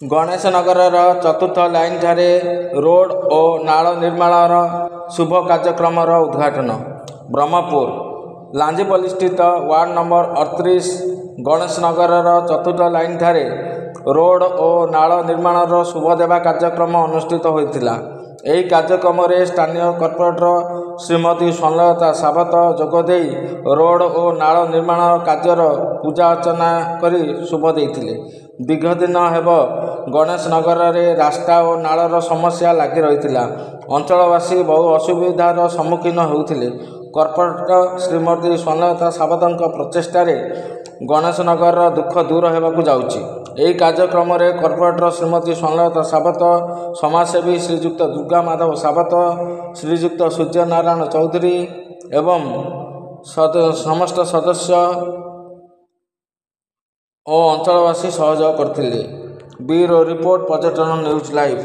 ଗଣେଶ ନଗରର ଚତୁର୍ଥ ଲାଇନ୍ ଠାରେ ରୋଡ୍ ଓ ନାଳ ନିର୍ମାଣର ଶୁଭ କାର୍ଯ୍ୟକ୍ରମର ଉଦ୍ଘାଟନ। ବ୍ରହ୍ମପୁର ଲାଞ୍ଜିପଲ୍ଲୀସ୍ଥିତ ୱାର୍ଡ ନମ୍ବର 38 ଗଣେଶ ନଗରର ଚତୁର୍ଥ ଲାଇନ୍ ଠାରେ ରୋଡ୍ ଓ ନାଳ ନିର୍ମାଣର ଶୁଭ ଦେବା କାର୍ଯ୍ୟକ୍ରମ ଅନୁଷ୍ଠିତ ହୋଇଥିଲା। ଏହି କାର୍ଯ୍ୟକ୍ରମରେ ସ୍ଥାନୀୟ କର୍ପୋରେଟର ଶ୍ରୀମତୀ ସ୍ୱର୍ଣ୍ଣଲତା ସାବତ ଯୋଗଦେଇ ରୋଡ୍ ଓ ନାଳ ନିର୍ମାଣ କାର୍ଯ୍ୟର ପୂଜା ଅର୍ଚ୍ଚନା କରି ଶୁଭ ଦେଇଥିଲେ। ଦୀର୍ଘ ଦିନ ହେବ ଗଣେଶ ନଗରରେ ରାସ୍ତା ଓ ନାଳର ସମସ୍ୟା ଲାଗି ରହିଥିଲା। ଅଞ୍ଚଳବାସୀ ବହୁ ଅସୁବିଧାର ସମ୍ମୁଖୀନ ହେଉଥିଲେ। କର୍ପୋରେଟର ଶ୍ରୀମତୀ ସ୍ୱର୍ଣ୍ଣଲତା ସାବତଙ୍କ ପ୍ରଚେଷ୍ଟାରେ ଗଣେଶ ନଗରର ଦୁଃଖ ଦୂର ହେବାକୁ ଯାଉଛି। ଏହି କାର୍ଯ୍ୟକ୍ରମରେ କର୍ପୋରେଟର ଶ୍ରୀମତୀ ସ୍ୱର୍ଣ୍ଣଲତା ସାବତ, ସମାଜସେବୀ ଶ୍ରୀଯୁକ୍ତ ଦୁର୍ଗା ମାଧବ ସାବତ, ଶ୍ରୀଯୁକ୍ତ ସୂର୍ଯ୍ୟ ନାରାୟଣ ଚୌଧୁରୀ ଏବଂ ସମସ୍ତ ସଦସ୍ୟ ଓ ଅଞ୍ଚଳବାସୀ ସହଯୋଗ କରିଥିଲେ। ବ୍ୟୁରୋ ରିପୋର୍ଟ, ପର୍ଯ୍ୟଟନ ନ୍ୟୁଜ୍ ଲାଇଭ୍।